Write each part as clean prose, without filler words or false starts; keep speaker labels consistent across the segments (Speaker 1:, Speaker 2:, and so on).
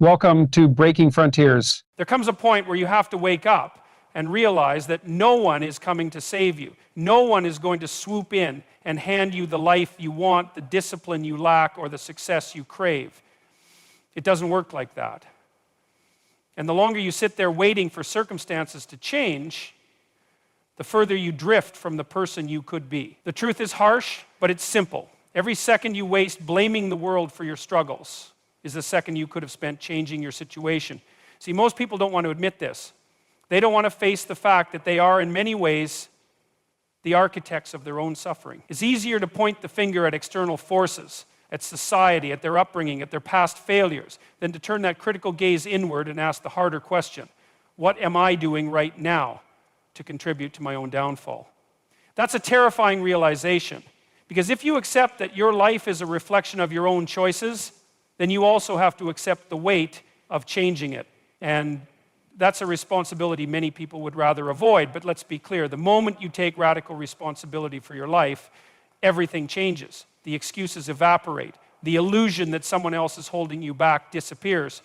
Speaker 1: Welcome to Breaking Frontiers.
Speaker 2: There comes a point where you have to wake up and realize that no one is coming to save you. No one is going to swoop in and hand you the life you want, the discipline you lack, or the success you crave. It doesn't work like that. And the longer you sit there waiting for circumstances to change, the further you drift from the person you could be. The truth is harsh, but it's simple. Every second you waste blaming the world for your struggles is the second you could have spent changing your situation. See, most people don't want to admit this. They don't want to face the fact that they are, in many ways, the architects of their own suffering. It's easier to point the finger at external forces, at society, at their upbringing, at their past failures, than to turn that critical gaze inward and ask the harder question: what am I doing right now to contribute to my own downfall? That's a terrifying realization, because if you accept that your life is a reflection of your own choices, then you also have to accept the weight of changing it. And that's a responsibility many people would rather avoid. But let's be clear, the moment you take radical responsibility for your life, everything changes. The excuses evaporate. The illusion that someone else is holding you back disappears.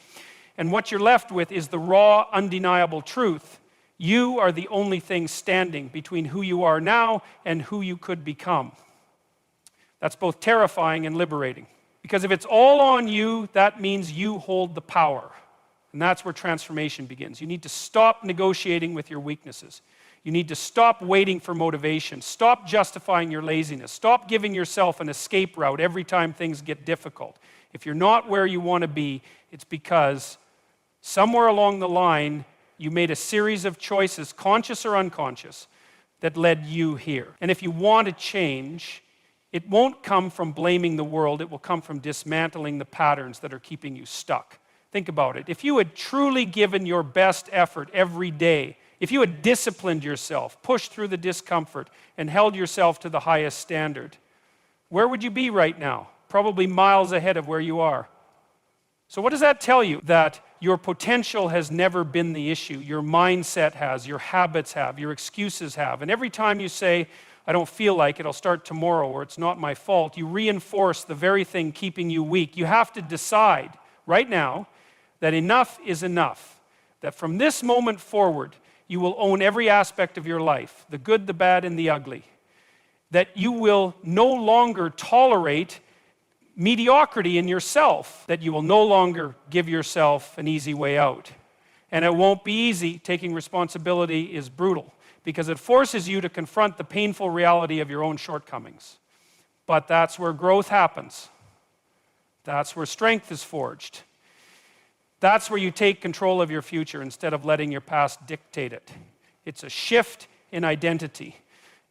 Speaker 2: And what you're left with is the raw, undeniable truth. You are the only thing standing between who you are now and who you could become. That's both terrifying and liberating. Because if it's all on you, that means you hold the power. And that's where transformation begins. You need to stop negotiating with your weaknesses. You need to stop waiting for motivation. Stop justifying your laziness. Stop giving yourself an escape route every time things get difficult. If you're not where you want to be, it's because somewhere along the line, you made a series of choices, conscious or unconscious, that led you here. And if you want to change, it won't come from blaming the world. It will come from dismantling the patterns that are keeping you stuck. Think about it. If you had truly given your best effort every day, if you had disciplined yourself, pushed through the discomfort, and held yourself to the highest standard, where would you be right now? Probably miles ahead of where you are. So what does that tell you? That your potential has never been the issue. Your mindset has, your habits have, your excuses have. And every time you say, I don't feel like it, I'll start tomorrow, or it's not my fault, you reinforce the very thing keeping you weak. You have to decide right now that enough is enough. That from this moment forward, you will own every aspect of your life, the good, the bad, and the ugly. That you will no longer tolerate mediocrity in yourself. That you will no longer give yourself an easy way out. And it won't be easy. Taking responsibility is brutal, because it forces you to confront the painful reality of your own shortcomings. But that's where growth happens. That's where strength is forged. That's where you take control of your future instead of letting your past dictate it. It's a shift in identity.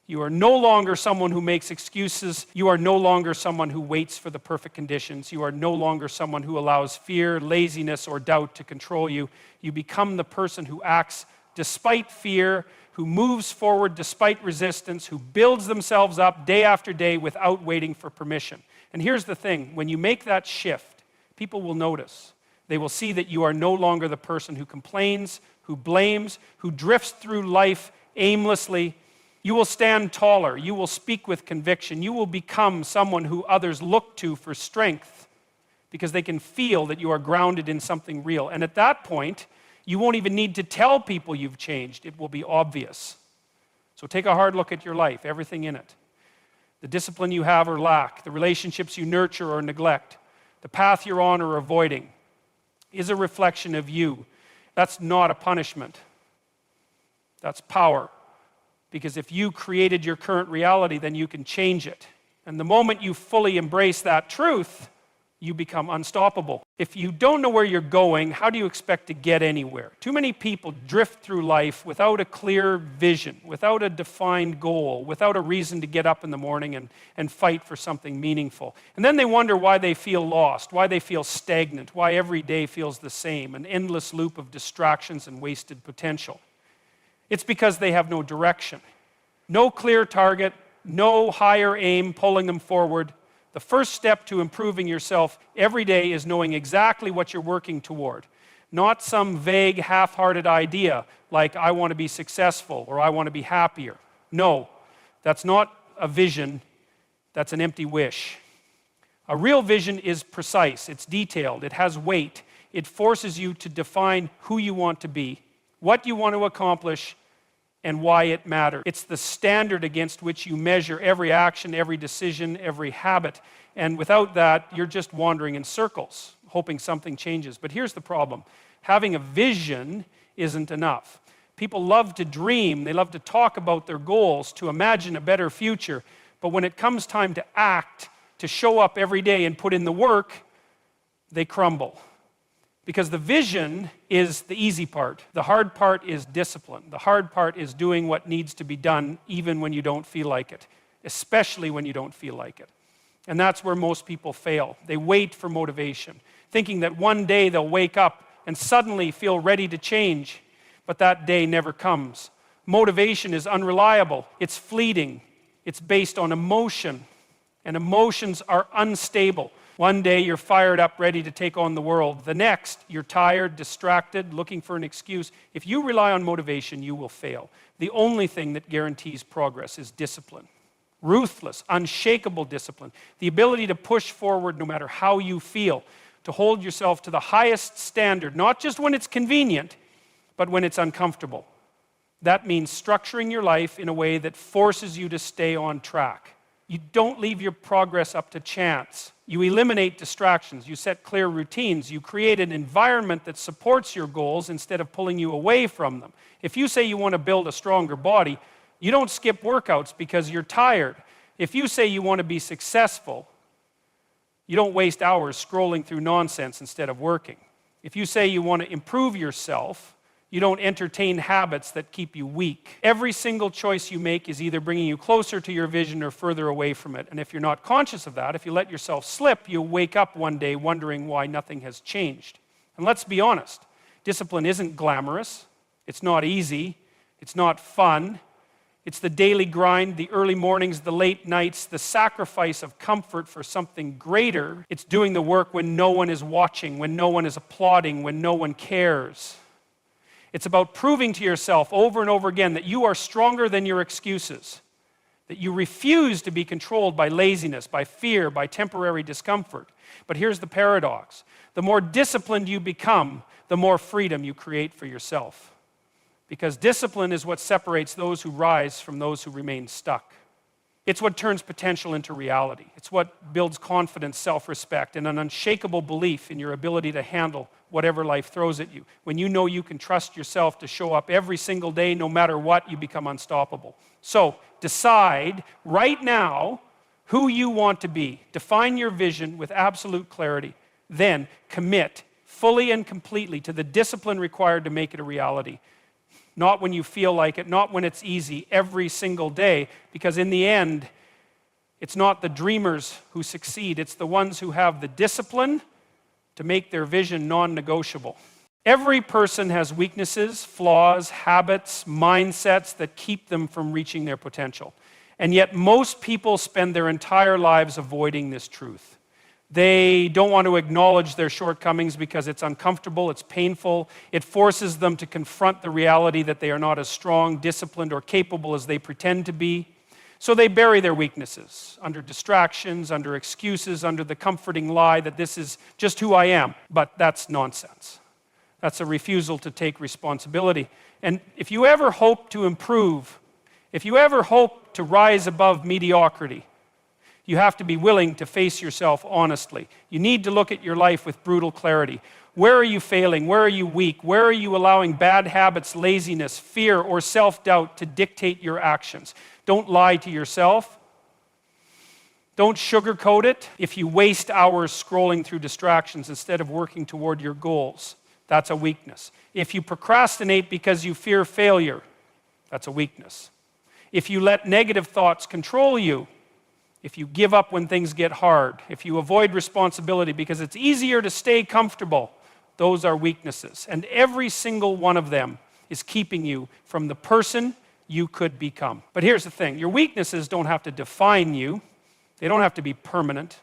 Speaker 2: You are no longer someone who makes excuses. You are no longer someone who waits for the perfect conditions. You are no longer someone who allows fear, laziness, or doubt to control you. You become the person who acts despite fear, who moves forward despite resistance, who builds themselves up day after day without waiting for permission. And here's the thing, when you make that shift, people will notice. They will see that you are no longer the person who complains, who blames, who drifts through life aimlessly. You will stand taller. You will speak with conviction. You will become someone who others look to for strength because they can feel that you are grounded in something real. And at that point, you won't even need to tell people you've changed. It will be obvious. So take a hard look at your life, everything in it. The discipline you have or lack, the relationships you nurture or neglect, the path you're on or avoiding, is a reflection of you. That's not a punishment. That's power. Because if you created your current reality, then you can change it. And the moment you fully embrace that truth, you become unstoppable. If you don't know where you're going, how do you expect to get anywhere? Too many people drift through life without a clear vision, without a defined goal, without a reason to get up in the morning and fight for something meaningful. And then they wonder why they feel lost, why they feel stagnant, why every day feels the same, an endless loop of distractions and wasted potential. It's because they have no direction, no clear target, no higher aim pulling them forward. The first step to improving yourself every day is knowing exactly what you're working toward. Not some vague, half-hearted idea like, I want to be successful or I want to be happier. No, that's not a vision, that's an empty wish. A real vision is precise, it's detailed, it has weight. It forces you to define who you want to be, what you want to accomplish, and why it matters. It's the standard against which you measure every action, every decision, every habit. And without that, you're just wandering in circles, hoping something changes. But here's the problem. Having a vision isn't enough. People love to dream. They love to talk about their goals, to imagine a better future. But when it comes time to act, to show up every day and put in the work, they crumble. Because the vision is the easy part. The hard part is discipline. The hard part is doing what needs to be done even when you don't feel like it, especially when you don't feel like it. And that's where most people fail. They wait for motivation, thinking that one day they'll wake up and suddenly feel ready to change, but that day never comes. Motivation is unreliable. It's fleeting. It's based on emotion, and emotions are unstable. One day you're fired up, ready to take on the world. The next, you're tired, distracted, looking for an excuse. If you rely on motivation, you will fail. The only thing that guarantees progress is discipline. Ruthless, unshakable discipline. The ability to push forward no matter how you feel. To hold yourself to the highest standard, not just when it's convenient, but when it's uncomfortable. That means structuring your life in a way that forces you to stay on track. You don't leave your progress up to chance. You eliminate distractions. You set clear routines. You create an environment that supports your goals instead of pulling you away from them. If you say you want to build a stronger body, you don't skip workouts because you're tired. If you say you want to be successful, you don't waste hours scrolling through nonsense instead of working. If you say you want to improve yourself, you don't entertain habits that keep you weak. Every single choice you make is either bringing you closer to your vision or further away from it. And if you're not conscious of that, if you let yourself slip, you'll wake up one day wondering why nothing has changed. And let's be honest, discipline isn't glamorous. It's not easy. It's not fun. It's the daily grind, the early mornings, the late nights, the sacrifice of comfort for something greater. It's doing the work when no one is watching, when no one is applauding, when no one cares. It's about proving to yourself over and over again that you are stronger than your excuses, that you refuse to be controlled by laziness, by fear, by temporary discomfort. But here's the paradox. The more disciplined you become, the more freedom you create for yourself. Because discipline is what separates those who rise from those who remain stuck. It's what turns potential into reality. It's what builds confidence, self-respect, and an unshakable belief in your ability to handle whatever life throws at you. When you know you can trust yourself to show up every single day, no matter what, you become unstoppable. So decide right now who you want to be. Define your vision with absolute clarity. Then commit fully and completely to the discipline required to make it a reality. Not when you feel like it, not when it's easy, every single day. Because in the end, it's not the dreamers who succeed. It's the ones who have the discipline to make their vision non-negotiable. Every person has weaknesses, flaws, habits, mindsets that keep them from reaching their potential. And yet most people spend their entire lives avoiding this truth. They don't want to acknowledge their shortcomings because it's uncomfortable, it's painful. It forces them to confront the reality that they are not as strong, disciplined, or capable as they pretend to be. So they bury their weaknesses under distractions, under excuses, under the comforting lie that this is just who I am. But that's nonsense. That's a refusal to take responsibility. And if you ever hope to improve, if you ever hope to rise above mediocrity, you have to be willing to face yourself honestly. You need to look at your life with brutal clarity. Where are you failing? Where are you weak? Where are you allowing bad habits, laziness, fear, or self-doubt to dictate your actions? Don't lie to yourself. Don't sugarcoat it. If you waste hours scrolling through distractions instead of working toward your goals, that's a weakness. If you procrastinate because you fear failure, that's a weakness. If you let negative thoughts control you, if you give up when things get hard, if you avoid responsibility because it's easier to stay comfortable, those are weaknesses. And every single one of them is keeping you from the person you could become. But here's the thing. Your weaknesses don't have to define you. They don't have to be permanent.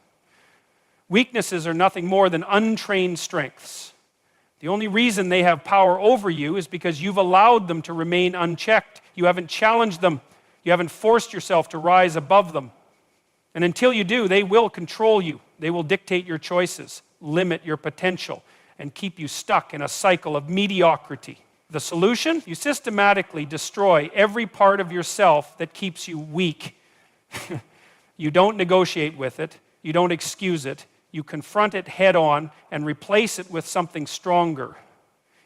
Speaker 2: Weaknesses are nothing more than untrained strengths. The only reason they have power over you is because you've allowed them to remain unchecked. You haven't challenged them. You haven't forced yourself to rise above them. And until you do, they will control you. They will dictate your choices, limit your potential. and keep you stuck in a cycle of mediocrity. The solution? You systematically destroy every part of yourself that keeps you weak. You don't negotiate with it. You don't excuse it. You confront it head on and replace it with something stronger.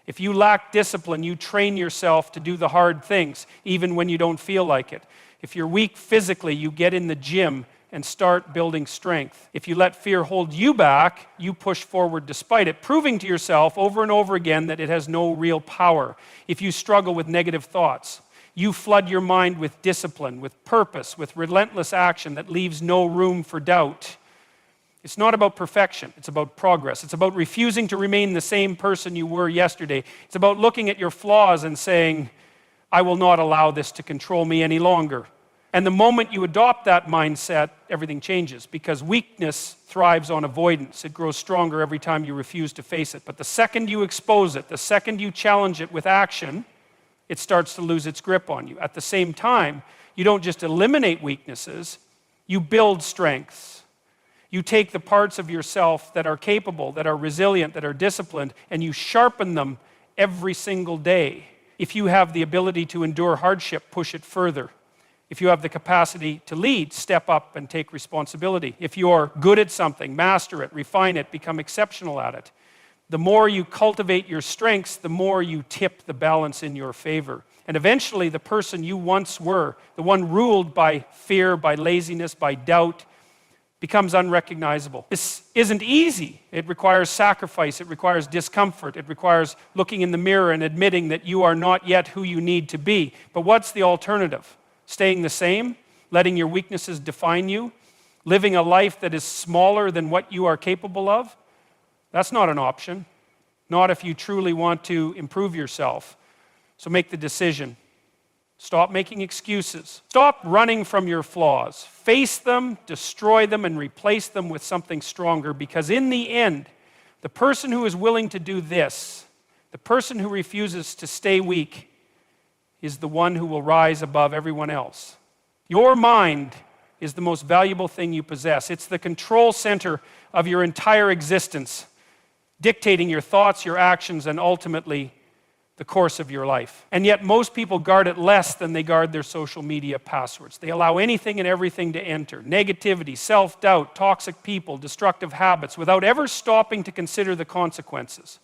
Speaker 2: If you lack discipline, you train yourself to do the hard things, even when you don't feel like it. If you're weak physically, you get in the gym and start building strength. If you let fear hold you back, you push forward despite it, proving to yourself over and over again that it has no real power. If you struggle with negative thoughts, you flood your mind with discipline, with purpose, with relentless action that leaves no room for doubt. It's not about perfection, it's about progress. It's about refusing to remain the same person you were yesterday. It's about looking at your flaws and saying, I will not allow this to control me any longer. And the moment you adopt that mindset, everything changes, because weakness thrives on avoidance. It grows stronger every time you refuse to face it. But the second you expose it, the second you challenge it with action, it starts to lose its grip on you. At the same time, you don't just eliminate weaknesses, you build strengths. You take the parts of yourself that are capable, that are resilient, that are disciplined, and you sharpen them every single day. If you have the ability to endure hardship, push it further. If you have the capacity to lead, step up and take responsibility. If you're good at something, master it, refine it, become exceptional at it. The more you cultivate your strengths, the more you tip the balance in your favor. And eventually, the person you once were, the one ruled by fear, by laziness, by doubt, becomes unrecognizable. This isn't easy. It requires sacrifice. It requires discomfort. It requires looking in the mirror and admitting that you are not yet who you need to be. But what's the alternative? Staying the same? Letting your weaknesses define you? Living a life that is smaller than what you are capable of? That's not an option. Not if you truly want to improve yourself. So make the decision. Stop making excuses. Stop running from your flaws. Face them, destroy them, and replace them with something stronger, because in the end, the person who is willing to do this, the person who refuses to stay weak, is the one who will rise above everyone else. Your mind is the most valuable thing you possess. It's the control center of your entire existence, dictating your thoughts, your actions, and ultimately the course of your life. And yet most people guard it less than they guard their social media passwords. They allow anything and everything to enter. Negativity, self-doubt, toxic people, destructive habits, without ever stopping to consider the consequences.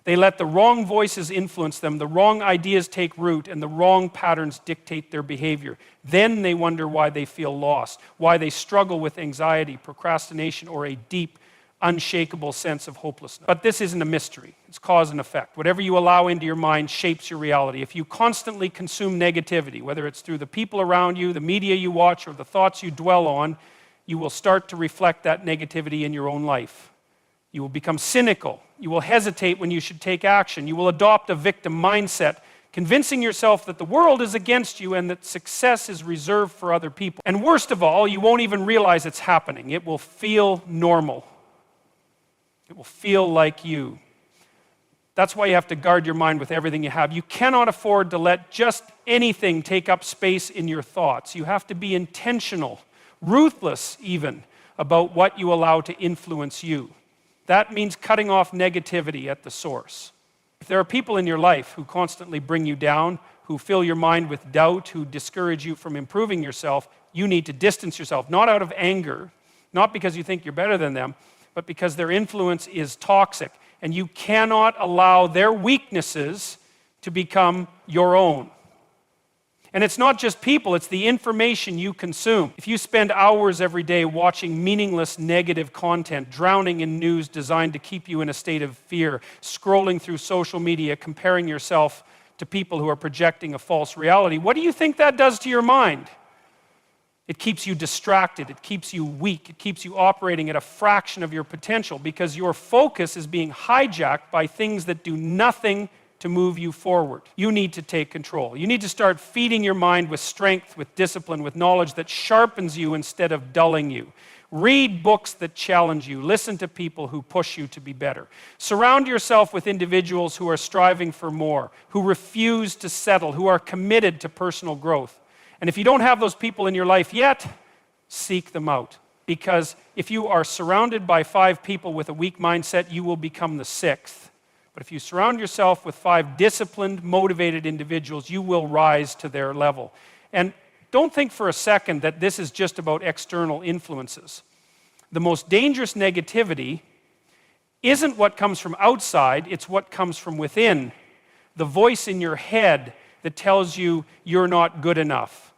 Speaker 2: They let the wrong voices influence them, the wrong ideas take root, and the wrong patterns dictate their behavior. Then they wonder why they feel lost, why they struggle with anxiety, procrastination, or a deep, unshakable sense of hopelessness. But this isn't a mystery. It's cause and effect. Whatever you allow into your mind shapes your reality. If you constantly consume negativity, whether it's through the people around you, the media you watch, or the thoughts you dwell on, you will start to reflect that negativity in your own life. You will become cynical. You will hesitate when you should take action. You will adopt a victim mindset, convincing yourself that the world is against you and that success is reserved for other people. And worst of all, you won't even realize it's happening. It will feel normal. It will feel like you. That's why you have to guard your mind with everything you have. You cannot afford to let just anything take up space in your thoughts. You have to be intentional, ruthless even, about what you allow to influence you. That means cutting off negativity at the source. If there are people in your life who constantly bring you down, who fill your mind with doubt, who discourage you from improving yourself, you need to distance yourself, not out of anger, not because you think you're better than them, but because their influence is toxic, and you cannot allow their weaknesses to become your own. And it's not just people, it's the information you consume. If you spend hours every day watching meaningless negative content, drowning in news designed to keep you in a state of fear, scrolling through social media, comparing yourself to people who are projecting a false reality, what do you think that does to your mind? It keeps you distracted, it keeps you weak, it keeps you operating at a fraction of your potential because your focus is being hijacked by things that do nothing to move you forward. You need to take control. You need to start feeding your mind with strength, with discipline, with knowledge that sharpens you instead of dulling you. Read books that challenge you. Listen to people who push you to be better. Surround yourself with individuals who are striving for more, who refuse to settle, who are committed to personal growth. And if you don't have those people in your life yet, seek them out. Because if you are surrounded by 5 people with a weak mindset, you will become the 6th. But if you surround yourself with 5 disciplined, motivated individuals, you will rise to their level. And don't think for a second that this is just about external influences. The most dangerous negativity isn't what comes from outside, it's what comes from within. The voice in your head that tells you you're not good enough.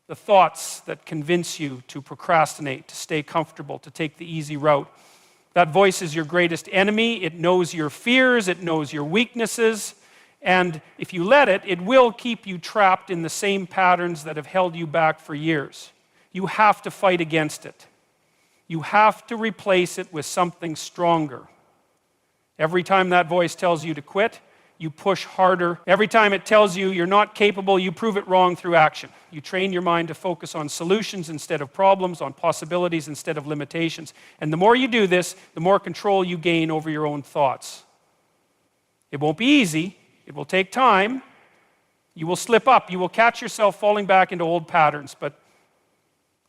Speaker 2: The thoughts that convince you to procrastinate, to stay comfortable, to take the easy route. That voice is your greatest enemy. It knows your fears, it knows your weaknesses, and if you let it, it will keep you trapped in the same patterns that have held you back for years. You have to fight against it. You have to replace it with something stronger. Every time that voice tells you to quit, you push harder. Every time it tells you you're not capable, you prove it wrong through action. You train your mind to focus on solutions instead of problems, on possibilities instead of limitations. And the more you do this, the more control you gain over your own thoughts. It won't be easy. It will take time. You will slip up. You will catch yourself falling back into old patterns, but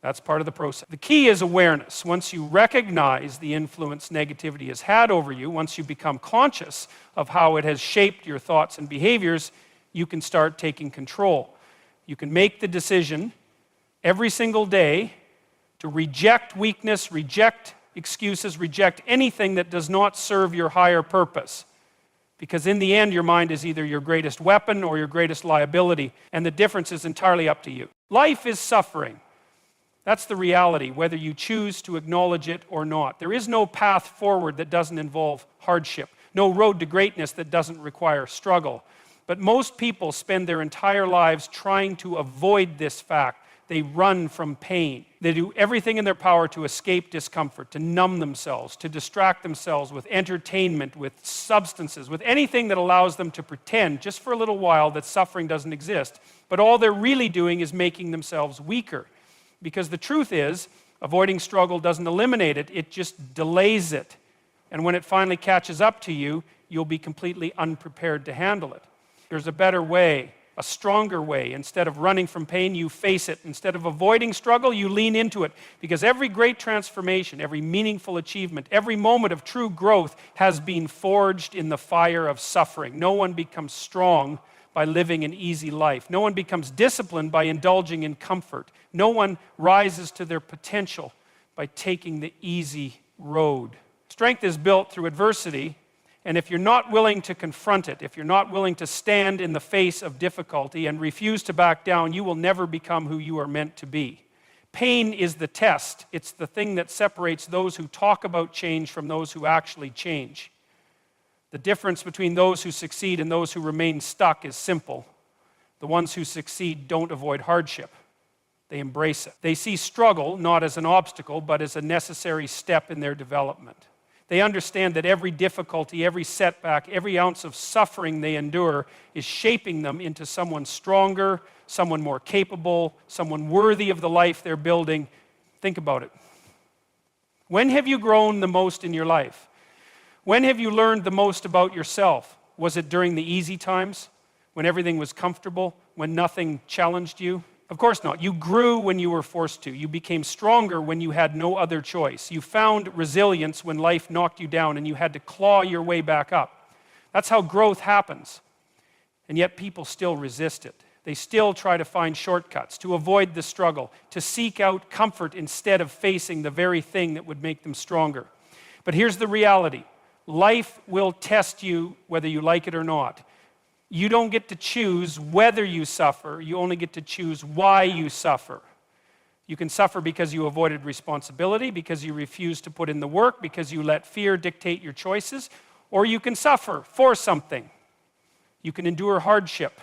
Speaker 2: that's part of the process. The key is awareness. Once you recognize the influence negativity has had over you, once you become conscious of how it has shaped your thoughts and behaviors, you can start taking control. You can make the decision every single day to reject weakness, reject excuses, reject anything that does not serve your higher purpose. Because in the end, your mind is either your greatest weapon or your greatest liability, and the difference is entirely up to you. Life is suffering. That's the reality, whether you choose to acknowledge it or not. There is no path forward that doesn't involve hardship, no road to greatness that doesn't require struggle. But most people spend their entire lives trying to avoid this fact. They run from pain. They do everything in their power to escape discomfort, to numb themselves, to distract themselves with entertainment, with substances, with anything that allows them to pretend just for a little while that suffering doesn't exist. But all they're really doing is making themselves weaker. Because the truth is, avoiding struggle doesn't eliminate it, it just delays it. And when it finally catches up to you, you'll be completely unprepared to handle it. There's a better way, a stronger way. Instead of running from pain, you face it. Instead of avoiding struggle, you lean into it. Because every great transformation, every meaningful achievement, every moment of true growth has been forged in the fire of suffering. No one becomes strong by living an easy life. No one becomes disciplined by indulging in comfort. No one rises to their potential by taking the easy road. Strength is built through adversity, and if you're not willing to confront it, if you're not willing to stand in the face of difficulty and refuse to back down, you will never become who you are meant to be. Pain is the test. It's the thing that separates those who talk about change from those who actually change. The difference between those who succeed and those who remain stuck is simple. The ones who succeed don't avoid hardship. They embrace it. They see struggle not as an obstacle, but as a necessary step in their development. They understand that every difficulty, every setback, every ounce of suffering they endure is shaping them into someone stronger, someone more capable, someone worthy of the life they're building. Think about it. When have you grown the most in your life? When have you learned the most about yourself? Was it during the easy times, when everything was comfortable, when nothing challenged you? Of course not. You grew when you were forced to. You became stronger when you had no other choice. You found resilience when life knocked you down and you had to claw your way back up. That's how growth happens. And yet people still resist it. They still try to find shortcuts, to avoid the struggle, to seek out comfort instead of facing the very thing that would make them stronger. But here's the reality. Life will test you whether you like it or not. You don't get to choose whether you suffer. You only get to choose why you suffer. You can suffer because you avoided responsibility, because you refused to put in the work, because you let fear dictate your choices, or you can suffer for something. You can endure hardship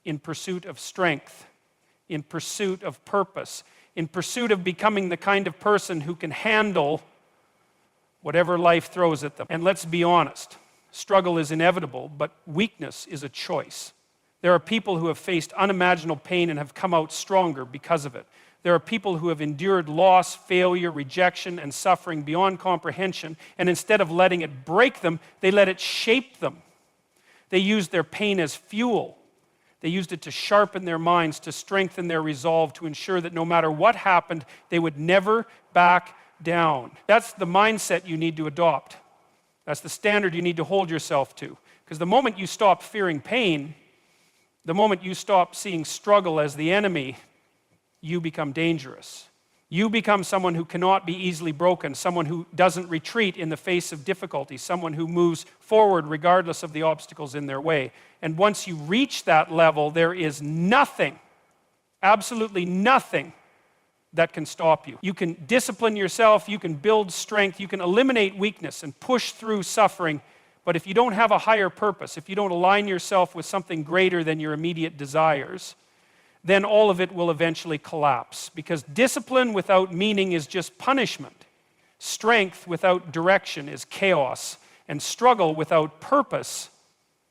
Speaker 2: in pursuit of strength, in pursuit of purpose, in pursuit of becoming the kind of person who can handle whatever life throws at them. And let's be honest, struggle is inevitable, but weakness is a choice. There are people who have faced unimaginable pain and have come out stronger because of it. There are people who have endured loss, failure, rejection, and suffering beyond comprehension, and instead of letting it break them, they let it shape them. They use their pain as fuel. They used it to sharpen their minds, to strengthen their resolve, to ensure that no matter what happened, they would never back down. That's the mindset you need to adopt. That's the standard you need to hold yourself to. Because the moment you stop fearing pain, the moment you stop seeing struggle as the enemy, you become dangerous. You become someone who cannot be easily broken, someone who doesn't retreat in the face of difficulty, someone who moves forward regardless of the obstacles in their way. And once you reach that level, there is nothing, absolutely nothing, that can stop you. You can discipline yourself, you can build strength, you can eliminate weakness and push through suffering. But if you don't have a higher purpose, if you don't align yourself with something greater than your immediate desires, then all of it will eventually collapse. Because discipline without meaning is just punishment. Strength without direction is chaos. And struggle without purpose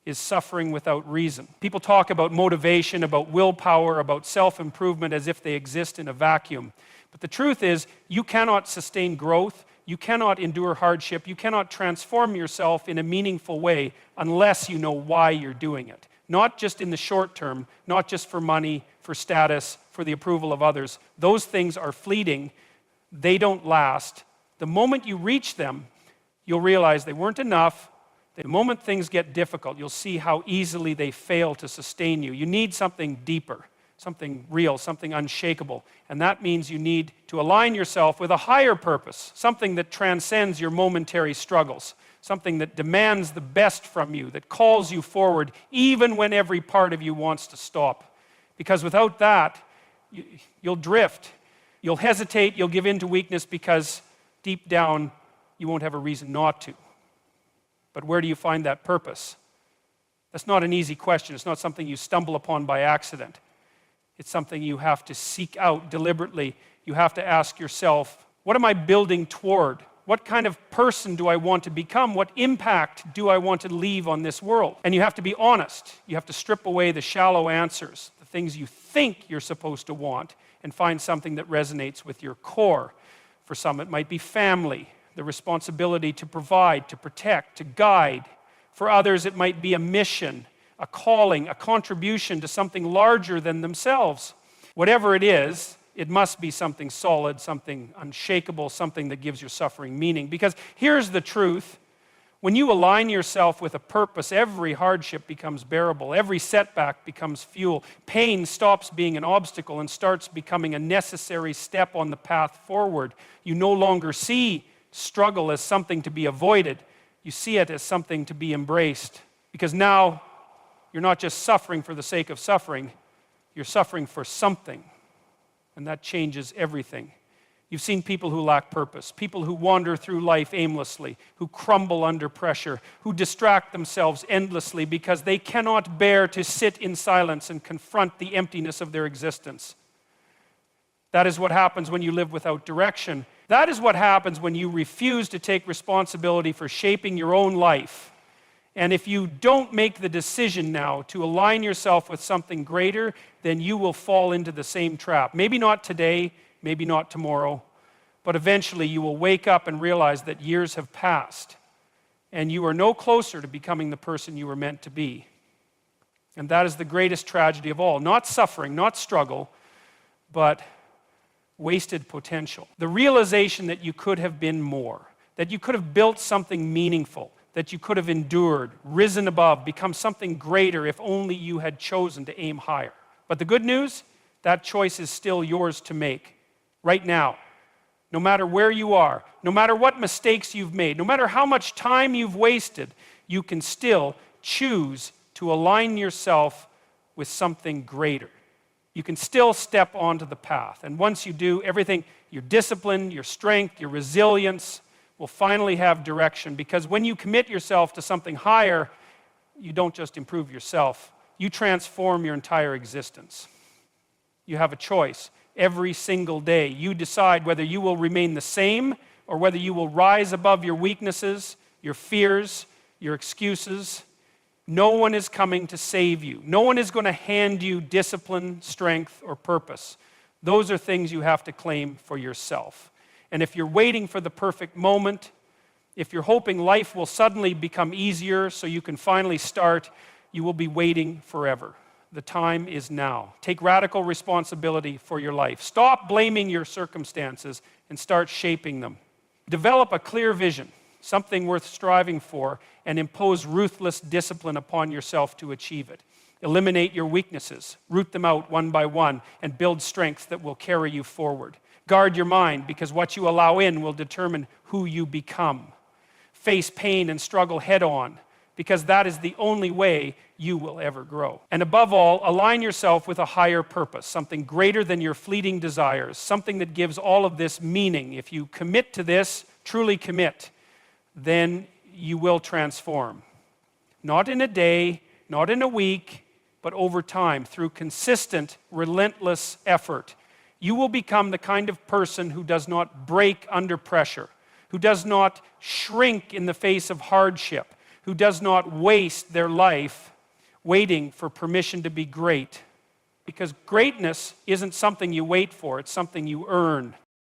Speaker 2: is suffering without reason. People talk about motivation, about willpower, about self-improvement as if they exist in a vacuum. But the truth is, you cannot sustain growth, you cannot endure hardship, you cannot transform yourself in a meaningful way unless you know why you're doing it. Not just in the short term, not just for money, for status, for the approval of others. Those things are fleeting. They don't last. The moment you reach them, you'll realize they weren't enough. The moment things get difficult, you'll see how easily they fail to sustain you. You need something deeper, something real, something unshakable. And that means you need to align yourself with a higher purpose, something that transcends your momentary struggles, something that demands the best from you, that calls you forward even when every part of you wants to stop. Because without that, you'll drift, you'll hesitate, you'll give in to weakness because deep down you won't have a reason not to. But where do you find that purpose? That's not an easy question. It's not something you stumble upon by accident. It's something you have to seek out deliberately. You have to ask yourself, what am I building toward? What kind of person do I want to become? What impact do I want to leave on this world? And you have to be honest. You have to strip away the shallow answers, the things you think you're supposed to want, and find something that resonates with your core. For some, it might be family, the responsibility to provide, to protect, to guide. For others, it might be a mission, a calling, a contribution to something larger than themselves. Whatever it is, it must be something solid, something unshakable, something that gives your suffering meaning. Because here's the truth. When you align yourself with a purpose, every hardship becomes bearable. Every setback becomes fuel. Pain stops being an obstacle and starts becoming a necessary step on the path forward. You no longer see struggle as something to be avoided. You see it as something to be embraced. Because now, you're not just suffering for the sake of suffering. You're suffering for something. And that changes everything. You've seen people who lack purpose, people who wander through life aimlessly, who crumble under pressure, who distract themselves endlessly because they cannot bear to sit in silence and confront the emptiness of their existence. That is what happens when you live without direction. That is what happens when you refuse to take responsibility for shaping your own life. And if you don't make the decision now to align yourself with something greater, then you will fall into the same trap. Maybe not today, maybe not tomorrow, but eventually you will wake up and realize that years have passed and you are no closer to becoming the person you were meant to be. And that is the greatest tragedy of all. Not suffering, not struggle, but wasted potential. The realization that you could have been more, that you could have built something meaningful, that you could have endured, risen above, become something greater if only you had chosen to aim higher. But the good news, that choice is still yours to make right now. No matter where you are, no matter what mistakes you've made, no matter how much time you've wasted, you can still choose to align yourself with something greater. You can still step onto the path. And once you do, everything, your discipline, your strength, your resilience, will finally have direction, because when you commit yourself to something higher, you don't just improve yourself, you transform your entire existence. You have a choice every single day. You decide whether you will remain the same or whether you will rise above your weaknesses, your fears, your excuses. No one is coming to save you. No one is going to hand you discipline, strength, or purpose. Those are things you have to claim for yourself. And if you're waiting for the perfect moment, if you're hoping life will suddenly become easier so you can finally start, you will be waiting forever. The time is now. Take radical responsibility for your life. Stop blaming your circumstances and start shaping them. Develop a clear vision, something worth striving for, and impose ruthless discipline upon yourself to achieve it. Eliminate your weaknesses, root them out one by one, and build strength that will carry you forward. Guard your mind, because what you allow in will determine who you become. Face pain and struggle head on, because that is the only way you will ever grow. And above all, align yourself with a higher purpose, something greater than your fleeting desires, something that gives all of this meaning. If you commit to this, truly commit, then you will transform. Not in a day, not in a week, but over time, through consistent, relentless effort. You will become the kind of person who does not break under pressure, who does not shrink in the face of hardship, who does not waste their life waiting for permission to be great. Because greatness isn't something you wait for, it's something you earn.